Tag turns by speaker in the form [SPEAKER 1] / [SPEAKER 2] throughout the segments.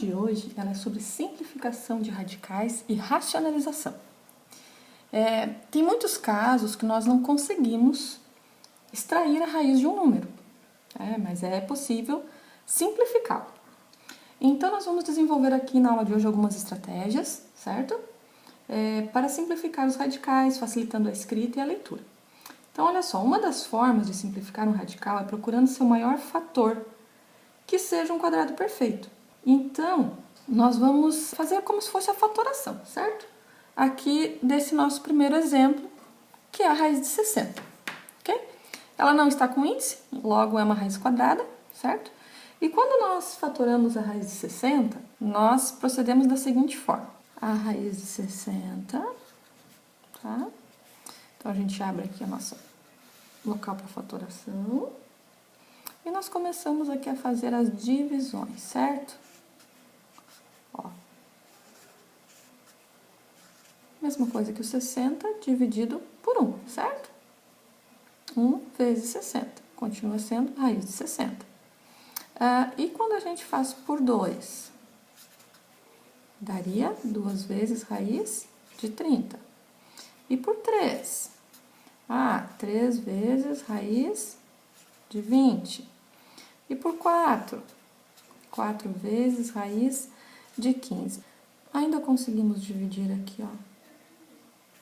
[SPEAKER 1] de hoje ela é sobre simplificação de radicais e racionalização. Tem muitos casos que nós não conseguimos extrair a raiz de um número, mas é possível simplificá-lo. Então, nós vamos desenvolver aqui na aula de hoje algumas estratégias, certo? Para simplificar os radicais, facilitando a escrita e a leitura. Então, olha só, uma das formas de simplificar um radical é procurando seu maior fator, que seja um quadrado perfeito. Então, nós vamos fazer como se fosse a fatoração, certo? Aqui desse nosso primeiro exemplo, que é a raiz de 60, ok? Ela não está com índice, logo é uma raiz quadrada, certo? E quando nós fatoramos a raiz de 60, nós procedemos da seguinte forma. A raiz de 60, tá? Então, a gente abre aqui a nossa local para fatoração. E nós começamos aqui a fazer as divisões, certo? Ó. Mesma coisa que o 60 dividido por 1, certo? 1 vezes 60, continua sendo raiz de 60. E quando a gente faz por 2? Daria 2 vezes raiz de 30. E por 3? 3 vezes raiz de 20. E por 4? 4 vezes raiz de 15. Ainda conseguimos dividir aqui, ó,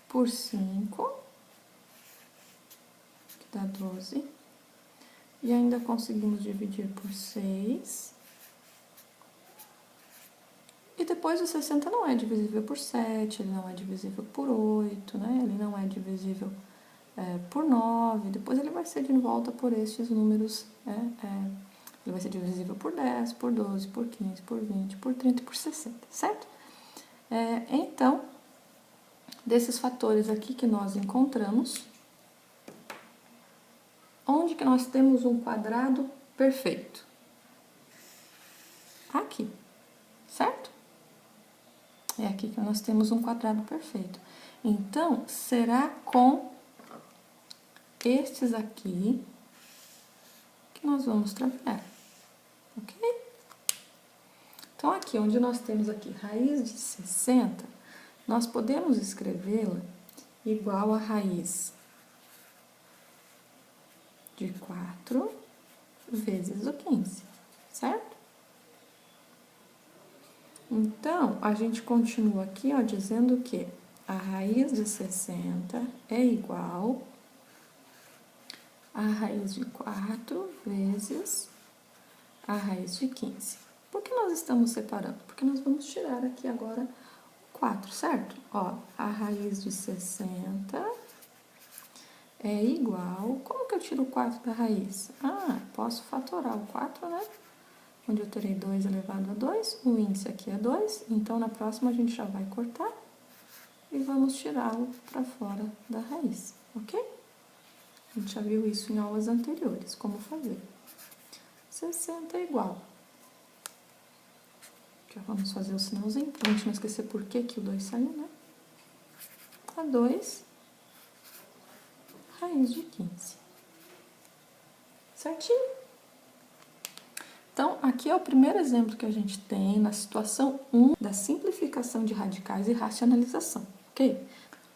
[SPEAKER 1] por 5, que dá 12. E ainda conseguimos dividir por 6. E depois o 60 não é divisível por 7, ele não é divisível por 8, né? Ele não é divisível por 9. Depois ele vai ser de volta por estes números, ele vai ser divisível por 10, por 12, por 15, por 20, por 30 e por 60, certo? Então, desses fatores aqui que nós encontramos, onde que nós temos um quadrado perfeito? Aqui, certo? É aqui que nós temos um quadrado perfeito. Então, será com estes aqui que nós vamos trabalhar, ok? Então, aqui onde nós temos aqui raiz de 60, nós podemos escrevê-la igual a raiz de 4 vezes o 15, certo? Então, a gente continua aqui, ó, dizendo que a raiz de 60 é igual a raiz de 4 vezes a raiz de 15. Por que nós estamos separando? Porque nós vamos tirar aqui agora o 4, certo? Ó, a raiz de 60 é igual... Como que eu tiro o 4 da raiz? Posso fatorar o 4, né? Onde eu terei 2 elevado a 2, o índice aqui é 2, então na próxima a gente já vai cortar e vamos tirá-lo para fora da raiz, ok? A gente já viu isso em aulas anteriores, como fazer. 60 é igual. Já vamos fazer o sinalzinho, para a gente não esquecer por que o 2 saiu, né? A 2 raiz de 15. Certinho? Então, aqui é o primeiro exemplo que a gente tem na situação 1 da simplificação de radicais e racionalização, ok?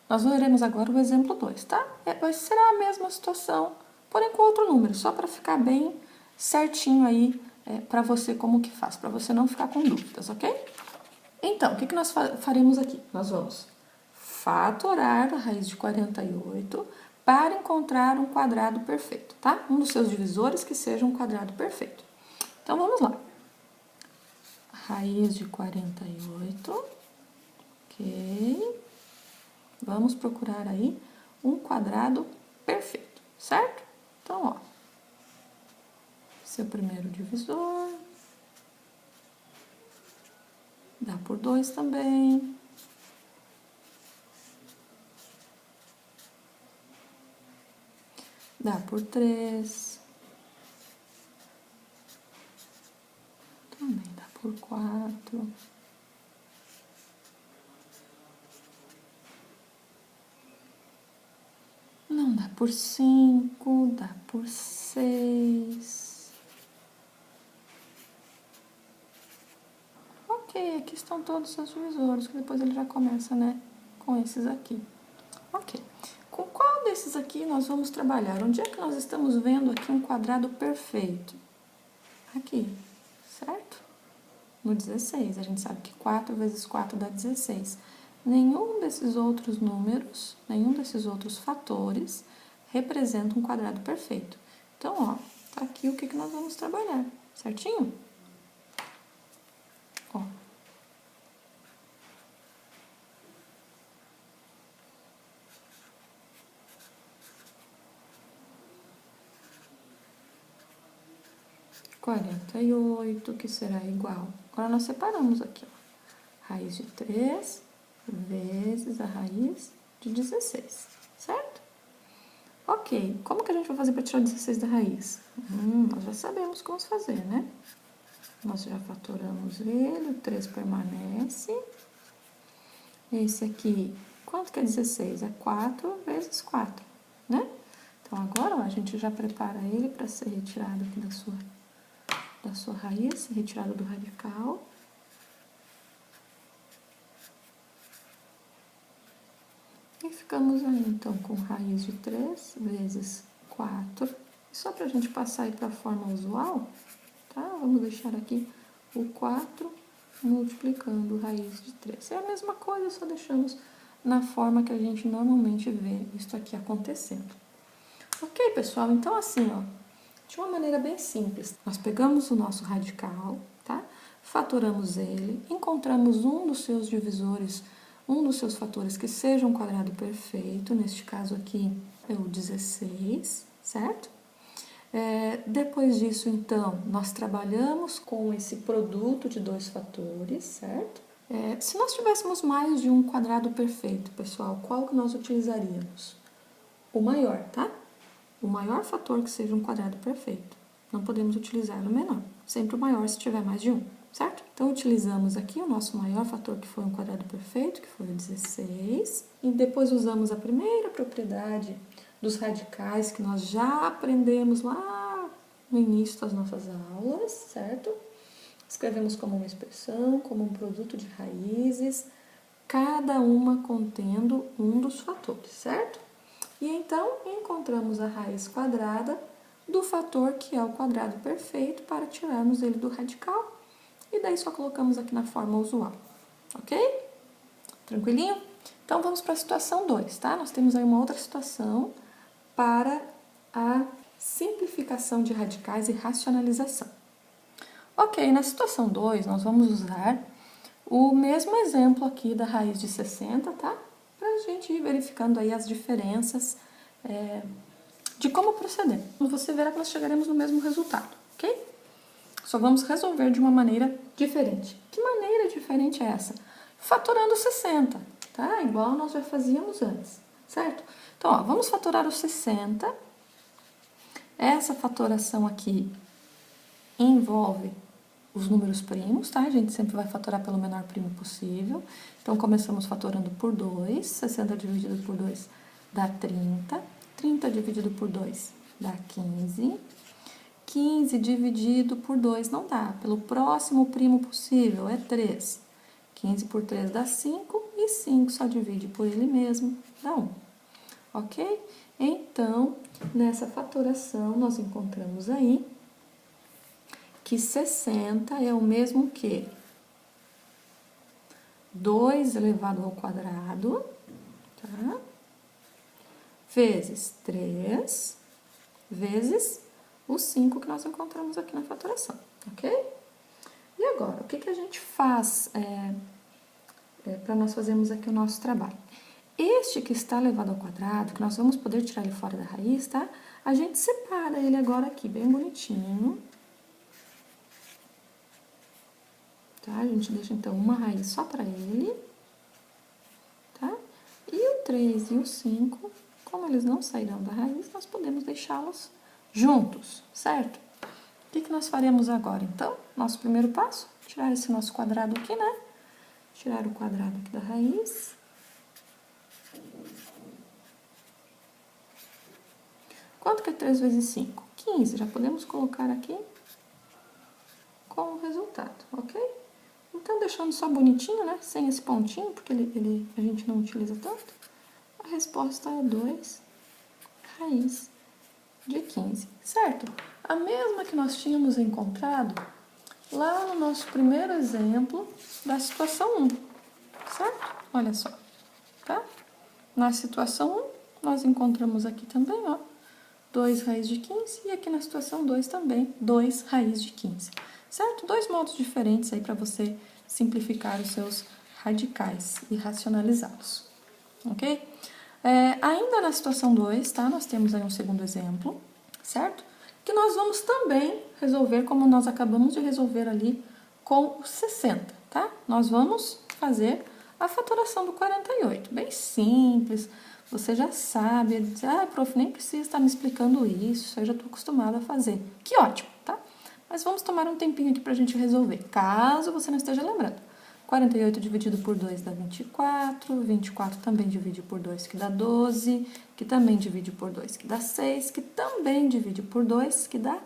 [SPEAKER 1] Nós veremos agora o exemplo 2, tá? Será a mesma situação, porém com outro número, só para ficar bem certinho aí para você como que faz, para você não ficar com dúvidas, ok? Então, o que nós faremos aqui? Nós vamos fatorar a raiz de 48 para encontrar um quadrado perfeito, tá? Um dos seus divisores que seja um quadrado perfeito. Então, vamos lá. Raiz de 48, ok. Vamos procurar aí um quadrado perfeito, certo? Então, ó, seu primeiro divisor, dá por 2 também. Dá por 3. Também dá por 4. Não dá por 5, dá por 6. Ok, aqui estão todos os seus divisores, que depois ele já começa, né, com esses aqui. Ok. Com qual desses aqui nós vamos trabalhar? Onde é que nós estamos vendo aqui um quadrado perfeito? Aqui, certo? No 16, a gente sabe que 4 vezes 4 dá 16. Nenhum desses outros números, nenhum desses outros fatores representa um quadrado perfeito. Então, ó, tá aqui o que nós vamos trabalhar, certinho? Ó. Quarenta e oito, que será igual. Agora, nós separamos aqui, ó. Raiz de 3 vezes a raiz de 16, certo? Ok, como que a gente vai fazer para tirar 16 da raiz? Nós já sabemos como fazer, né? Nós já fatoramos ele, o 3 permanece. Esse aqui, quanto que é 16? É 4 vezes 4, né? Então, agora, ó, a gente já prepara ele para ser retirado aqui da sua raiz, retirado do radical. E ficamos aí, então, com raiz de 3 vezes 4. E só para a gente passar aí para a forma usual, tá? Vamos deixar aqui o 4 multiplicando raiz de 3. É a mesma coisa, só deixamos na forma que a gente normalmente vê isso aqui acontecendo. Ok, pessoal? Então, assim, ó, de uma maneira bem simples, nós pegamos o nosso radical, tá? Fatoramos ele, encontramos um dos seus divisores, um dos seus fatores que seja um quadrado perfeito, neste caso aqui é o 16, certo? Depois disso, então, nós trabalhamos com esse produto de dois fatores, certo? Se nós tivéssemos mais de um quadrado perfeito, pessoal, qual que nós utilizaríamos? O maior, tá? O maior fator que seja um quadrado perfeito. Não podemos utilizar o menor, sempre o maior se tiver mais de um, certo? Então, utilizamos aqui o nosso maior fator, que foi um quadrado perfeito, que foi o 16. E depois usamos a primeira propriedade dos radicais, que nós já aprendemos lá no início das nossas aulas, certo? Escrevemos como uma expressão, como um produto de raízes, cada uma contendo um dos fatores, certo? E então, encontramos a raiz quadrada do fator que é o quadrado perfeito para tirarmos ele do radical. E daí só colocamos aqui na forma usual, ok? Tranquilinho? Então, vamos para a situação 2, tá? Nós temos aí uma outra situação para a simplificação de radicais e racionalização. Ok, na situação 2, nós vamos usar o mesmo exemplo aqui da raiz de 60, tá? Para a gente ir verificando aí as diferenças de como proceder. Você verá que nós chegaremos no mesmo resultado, ok? Só vamos resolver de uma maneira diferente. Que maneira diferente é essa? Fatorando 60, tá? Igual nós já fazíamos antes, certo? Então, ó, vamos fatorar o 60. Essa fatoração aqui envolve os números primos, tá? A gente sempre vai fatorar pelo menor primo possível. Então, começamos fatorando por 2. 60 dividido por 2 dá 30. 30 dividido por 2 dá 15. 15 dividido por 2 não dá. Pelo próximo primo possível é 3. 15 por 3 dá 5. E 5 só divide por ele mesmo, dá 1. Ok? Então, nessa fatoração, nós encontramos aí que 60 é o mesmo que 2 elevado ao quadrado, tá? Vezes 3, vezes o 5 que nós encontramos aqui na fatoração, ok? E agora, o que a gente faz para nós fazermos aqui o nosso trabalho? Este que está elevado ao quadrado, que nós vamos poder tirar ele fora da raiz, tá? A gente separa ele agora aqui, bem bonitinho. Tá? A gente deixa, então, uma raiz só para ele, tá? E o 3 e o 5, como eles não sairão da raiz, nós podemos deixá-los juntos, certo? O que nós faremos agora, então? Nosso primeiro passo, tirar esse nosso quadrado aqui, né? Tirar o quadrado aqui da raiz. Quanto que é 3 vezes 5? 15. Já podemos colocar aqui como resultado, ok? Então, Então, deixando só bonitinho, né? Sem esse pontinho, porque a gente não utiliza tanto. A resposta é 2 raiz de 15, certo? A mesma que nós tínhamos encontrado lá no nosso primeiro exemplo da situação 1, certo? Olha só, tá? Na situação 1, nós encontramos aqui também, ó, 2 raiz de 15 e aqui na situação 2 também, 2 raiz de 15, certo? Dois modos diferentes aí para você simplificar os seus radicais e racionalizá-los, ok? Ainda na situação 2, tá? Nós temos aí um segundo exemplo, certo? Que nós vamos também resolver como nós acabamos de resolver ali com o 60, tá? Nós vamos fazer a fatoração do 48, bem simples, você já sabe, diz, prof, nem precisa estar me explicando isso, eu já estou acostumada a fazer. Que ótimo, tá? Mas vamos tomar um tempinho aqui para a gente resolver, caso você não esteja lembrando. 48 dividido por 2 dá 24, 24 também divide por 2, que dá 12, que também divide por 2, que dá 6, que também divide por 2, que dá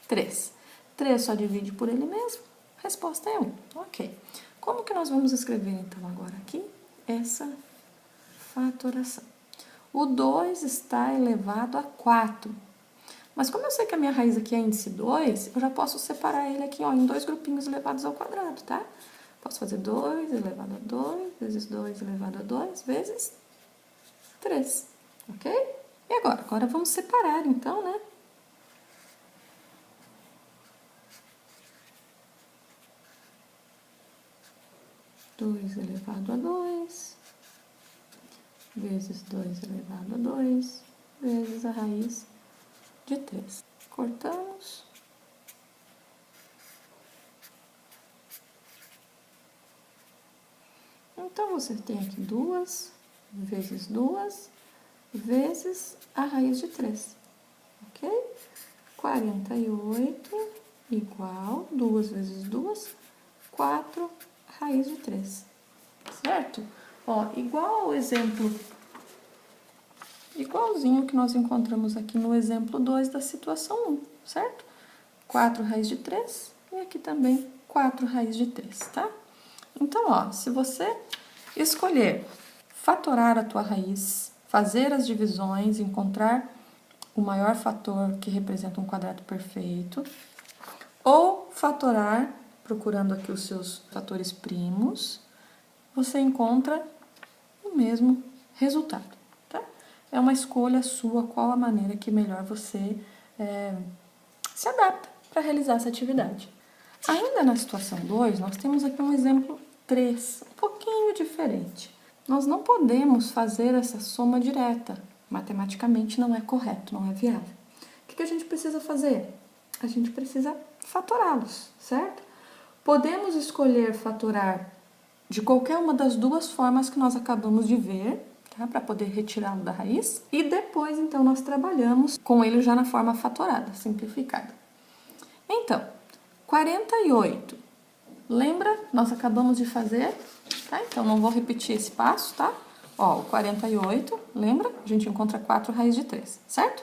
[SPEAKER 1] 3. 3 só divide por ele mesmo, resposta é 1. Ok. Como que nós vamos escrever, então, agora aqui, essa fatoração? O 2 está elevado a 4. Mas como eu sei que a minha raiz aqui é índice 2, eu já posso separar ele aqui, ó, em dois grupinhos elevados ao quadrado, tá? Posso fazer 2 elevado a 2, vezes 2 elevado a 2, vezes 3, ok? E agora? Agora vamos separar, então, né? Dois elevado a 2, vezes 2 elevado a 2, vezes a raiz de 3. Cortamos. Então, você tem aqui 2 vezes 2 vezes a raiz de 3, ok? 48 igual 2 vezes 2, 4 raiz de 3, certo? Ó, igual ao exemplo, igualzinho que nós encontramos aqui no exemplo 2 da situação 1, certo? 4 raiz de 3 e aqui também 4 raiz de 3, tá? Então, ó, se você escolher fatorar a tua raiz, fazer as divisões, encontrar o maior fator que representa um quadrado perfeito, ou fatorar, procurando aqui os seus fatores primos, você encontra o mesmo resultado, tá? É uma escolha sua, qual a maneira que melhor você se adapta para realizar essa atividade. Ainda na situação 2, nós temos aqui um exemplo 3, um pouquinho diferente. Nós não podemos fazer essa soma direta. Matematicamente não é correto, não é viável. O que a gente precisa fazer? A gente precisa fatorá-los, certo? Podemos escolher fatorar de qualquer uma das duas formas que nós acabamos de ver, tá? Para poder retirá-lo da raiz. E depois, então, nós trabalhamos com ele já na forma fatorada, simplificada. Então, 48. Lembra? Nós acabamos de fazer, tá? Então, não vou repetir esse passo, tá? Ó, o 48, lembra? A gente encontra 4 raiz de 3, certo?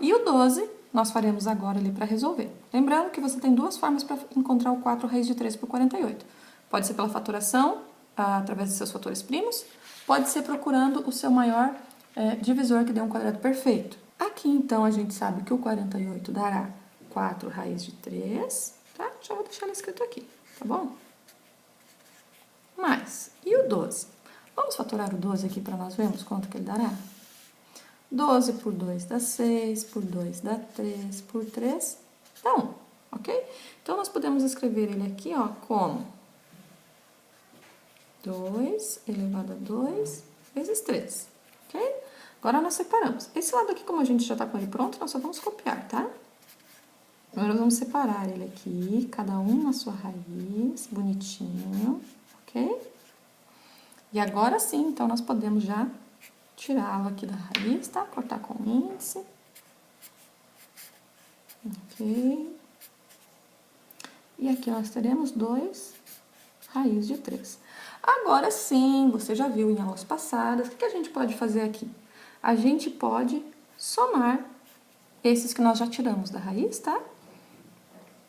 [SPEAKER 1] E o 12, nós faremos agora ali para resolver. Lembrando que você tem duas formas para encontrar o 4 raiz de 3 por 48. Pode ser pela fatoração, através de seus fatores primos, pode ser procurando o seu maior divisor que dê um quadrado perfeito. Aqui, então, a gente sabe que o 48 dará 4 raiz de 3, tá? Já vou deixar ele escrito aqui, tá bom? Mas, e o 12? Vamos fatorar o 12 aqui para nós vermos quanto que ele dará? 12 por 2 dá 6, por 2 dá 3, por 3 dá 1, ok? Então, nós podemos escrever ele aqui, ó, como 2 elevado a 2 vezes 3, ok? Agora, nós separamos. Esse lado aqui, como a gente já tá com ele pronto, nós só vamos copiar, tá? Agora, vamos separar ele aqui, cada um na sua raiz, bonitinho, ok? E agora sim, então, nós podemos já tirá-lo aqui da raiz, tá? Cortar com o índice. Ok. E aqui nós teremos 2 raiz de 3. Agora sim, você já viu em aulas passadas, o que a gente pode fazer aqui? A gente pode somar esses que nós já tiramos da raiz, tá?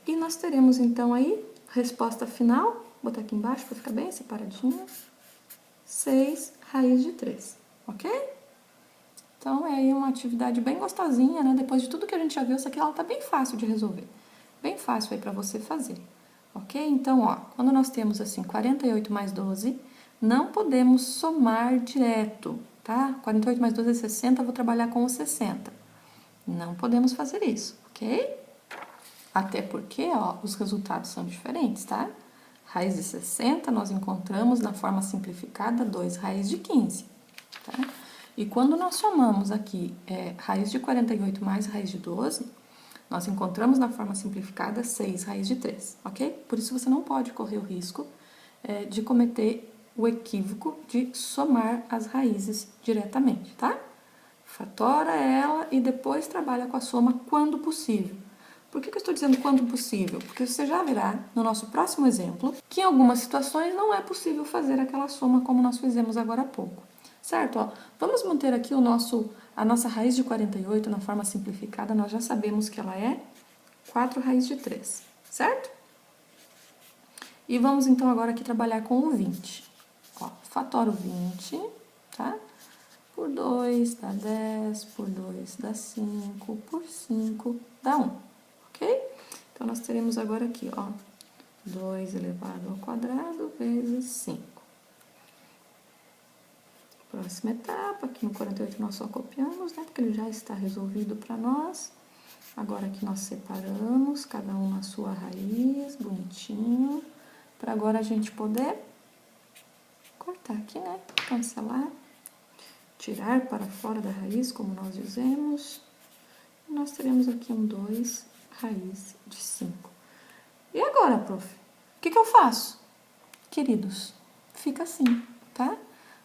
[SPEAKER 1] E nós teremos, então, aí, resposta final Vou botar aqui embaixo para ficar bem separadinho. 6 raiz de 3, ok? Então, é aí uma atividade bem gostosinha, né? Depois de tudo que a gente já viu, essa aqui ela tá bem fácil de resolver. Bem fácil aí para você fazer, ok? Então, ó, quando nós temos assim 48 mais 12, não podemos somar direto, tá? 48 mais 12 é 60, eu vou trabalhar com o 60. Não podemos fazer isso, ok? Até porque, ó, os resultados são diferentes, tá? Raiz de 60 nós encontramos na forma simplificada 2 raiz de 15, tá? E quando nós somamos aqui raiz de 48 mais raiz de 12, nós encontramos na forma simplificada 6 raiz de 3, ok? Por isso você não pode correr o risco de cometer o equívoco de somar as raízes diretamente, tá? Fatora ela e depois trabalha com a soma quando possível. Por que eu estou dizendo quando possível? Porque você já verá no nosso próximo exemplo que em algumas situações não é possível fazer aquela soma como nós fizemos agora há pouco. Certo? Ó, vamos manter aqui a nossa raiz de 48 na forma simplificada, nós já sabemos que ela é 4 raiz de 3, certo? E vamos então agora aqui trabalhar com o 20. Ó, fatoro 20, tá? Por 2 dá 10, por 2 dá 5, por 5 dá 1, ok? Então, nós teremos agora aqui, ó, 2 elevado ao quadrado vezes 5. Próxima etapa, aqui no 48 nós só copiamos, né, porque ele já está resolvido para nós. Agora aqui nós separamos, cada um na sua raiz, bonitinho, para agora a gente poder cortar aqui, né, cancelar, tirar para fora da raiz, como nós dizemos. E nós teremos aqui um 2 raiz de 5. E agora, prof? O que eu faço? Queridos, fica assim, tá?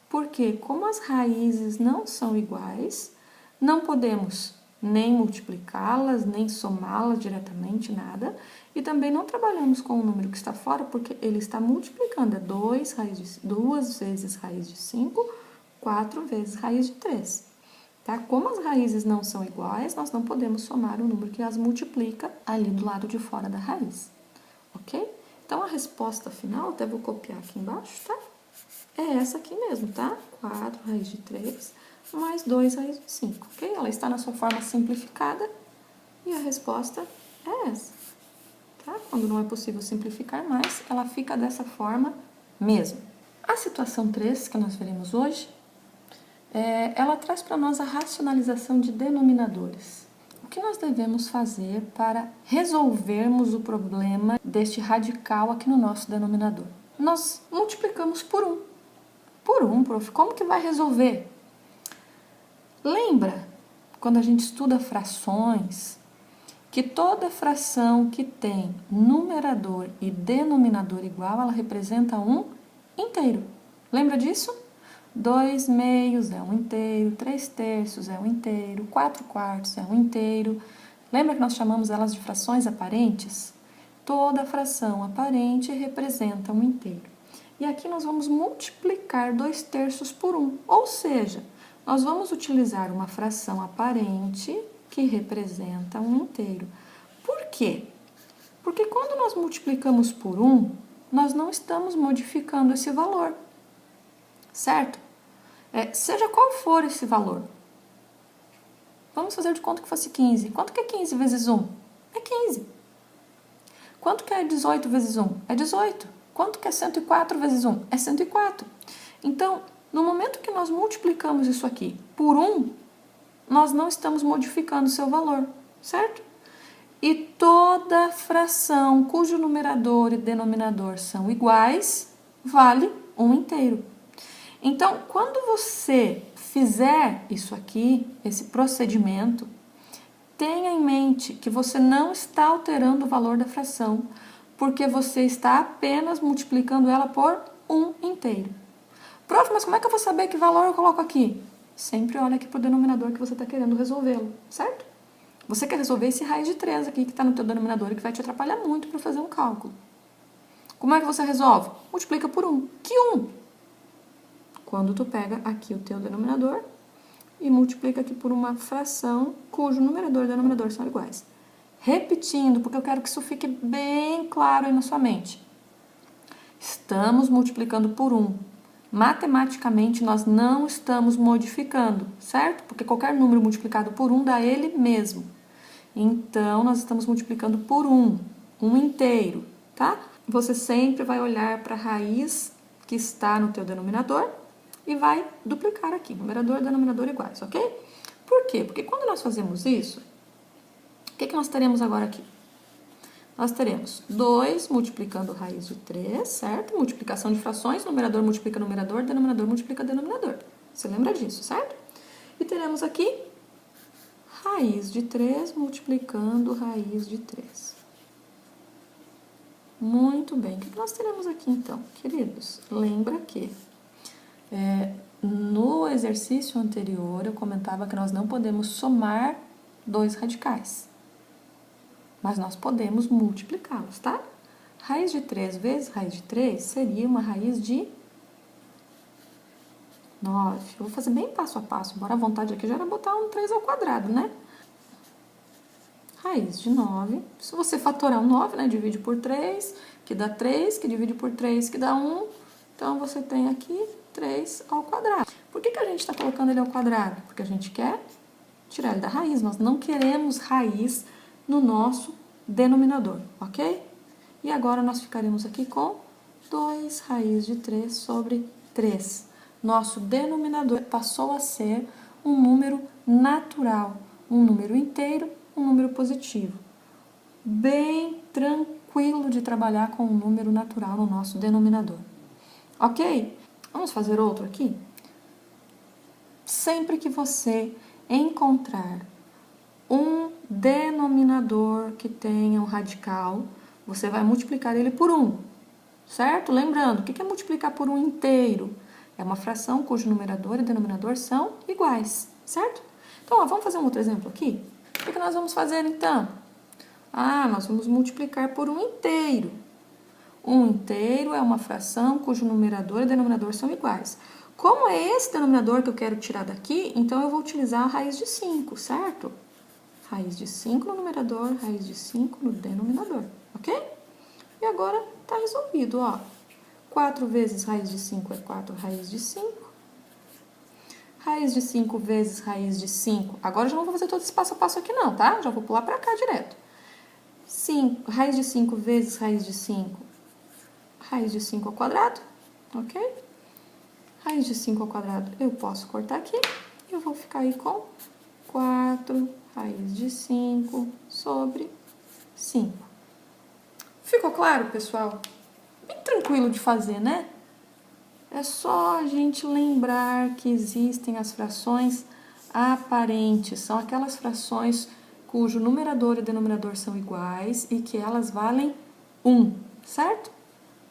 [SPEAKER 1] Porque como as raízes não são iguais, não podemos nem multiplicá-las, nem somá-las diretamente, nada. E também não trabalhamos com o número que está fora, porque ele está multiplicando. É 2 vezes raiz de 5, 4 vezes raiz de 3. Tá? Como as raízes não são iguais, nós não podemos somar o número que as multiplica ali do lado de fora da raiz. Ok? Então, a resposta final, até vou copiar aqui embaixo, tá? É essa aqui mesmo, tá? 4 raiz de 3 mais 2 raiz de 5, ok? Ela está na sua forma simplificada e a resposta é essa, tá? Quando não é possível simplificar mais, ela fica dessa forma mesmo. A situação 3, que nós veremos hoje, ela traz para nós a racionalização de denominadores. O que nós devemos fazer para resolvermos o problema deste radical aqui no nosso denominador? Nós multiplicamos por 1. Por 1, prof. Como que vai resolver? Lembra, quando a gente estuda frações, que toda fração que tem numerador e denominador igual, ela representa um inteiro. Lembra disso? 2 meios é um inteiro, 3 terços é um inteiro, 4 quartos é um inteiro. Lembra que nós chamamos elas de frações aparentes? Toda fração aparente representa um inteiro. E aqui nós vamos multiplicar 2 terços por 1, ou seja, nós vamos utilizar uma fração aparente que representa um inteiro. Por quê? Porque quando nós multiplicamos por 1, nós não estamos modificando esse valor, certo? Seja qual for esse valor. Vamos fazer de conta que fosse 15. Quanto que é 15 vezes 1? É 15. Quanto que é 18 vezes 1? É 18. Quanto que é 104 vezes 1? É 104. Então, no momento que nós multiplicamos isso aqui por 1, nós não estamos modificando o seu valor, certo? E toda fração cujo numerador e denominador são iguais, vale um inteiro. Então, quando você fizer isso aqui, esse procedimento, tenha em mente que você não está alterando o valor da fração, porque você está apenas multiplicando ela por um inteiro. Prof, mas como é que eu vou saber que valor eu coloco aqui? Sempre olha aqui para o denominador que você está querendo resolvê-lo, certo? Você quer resolver esse raiz de 3 aqui que está no teu denominador e que vai te atrapalhar muito para fazer um cálculo. Como é que você resolve? Multiplica por 1. Que 1? Quando tu pega aqui o teu denominador e multiplica aqui por uma fração cujo numerador e denominador são iguais. Repetindo, porque eu quero que isso fique bem claro aí na sua mente. Estamos multiplicando por 1. Matematicamente, nós não estamos modificando, certo? Porque qualquer número multiplicado por 1 dá ele mesmo. Então, nós estamos multiplicando por 1 inteiro, tá? Você sempre vai olhar para a raiz que está no teu denominador e vai duplicar aqui, numerador e denominador iguais, ok? Por quê? Porque quando nós fazemos isso, o que nós teremos agora aqui? Nós teremos 2 multiplicando raiz de 3, certo? Multiplicação de frações, numerador multiplica numerador, denominador multiplica denominador. Você lembra disso, certo? E teremos aqui raiz de 3 multiplicando raiz de 3. Muito bem. O que nós teremos aqui, então, queridos? Lembra que no exercício anterior eu comentava que nós não podemos somar 2 radicais, mas nós podemos multiplicá-los, tá? Raiz de 3 vezes raiz de 3 seria uma raiz de 9. Eu vou fazer bem passo a passo, embora a vontade aqui já era botar um 3 ao quadrado, né? Raiz de 9, se você fatorar um 9, né, divide por 3, que dá 3, que divide por 3, que dá 1, então você tem aqui 3 ao quadrado. Por que a gente está colocando ele ao quadrado? Porque a gente quer tirar ele da raiz, nós não queremos raiz no nosso denominador, ok? E agora nós ficaremos aqui com 2 raiz de 3 sobre 3. Nosso denominador passou a ser um número natural, um número inteiro, um número positivo. Bem tranquilo de trabalhar com um número natural no nosso denominador. Ok? Vamos fazer outro aqui? Sempre que você encontrar um denominador que tenha um radical, você vai multiplicar ele por 1, certo? Lembrando, o que é multiplicar por 1 inteiro? É uma fração cujo numerador e denominador são iguais, certo? Então, vamos fazer um outro exemplo aqui? O que nós vamos fazer, então? Nós vamos multiplicar por 1 inteiro. 1 inteiro é uma fração cujo numerador e denominador são iguais. Como é esse denominador que eu quero tirar daqui, então eu vou utilizar a raiz de 5, certo? Raiz de 5 no numerador, raiz de 5 no denominador, ok? E agora tá resolvido, ó. 4 vezes raiz de 5 é 4 raiz de 5. Raiz de 5 vezes raiz de 5. Agora eu já não vou fazer todo esse passo a passo aqui não, tá? Já vou pular pra cá direto. Raiz de 5 vezes raiz de 5. Raiz de 5 ao quadrado, ok? Raiz de 5 ao quadrado eu posso cortar aqui. E eu vou ficar aí com 4 raiz de 5 sobre 5. Ficou claro, pessoal? Bem tranquilo de fazer, né? É só a gente lembrar que existem as frações aparentes. São aquelas frações cujo numerador e denominador são iguais e que elas valem 1, certo?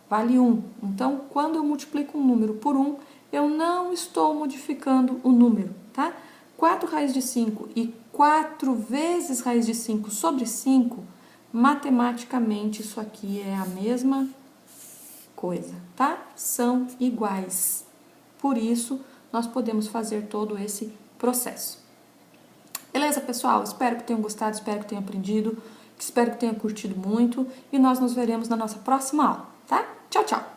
[SPEAKER 1] Vale 1. Então, quando eu multiplico um número por 1, eu não estou modificando o número, tá? 4 raiz de 5 e 4 vezes raiz de 5 sobre 5, matematicamente isso aqui é a mesma coisa, tá? São iguais. Por isso, nós podemos fazer todo esse processo. Beleza, pessoal? Espero que tenham gostado, espero que tenham aprendido, espero que tenham curtido muito e nós nos veremos na nossa próxima aula, tá? Tchau, tchau!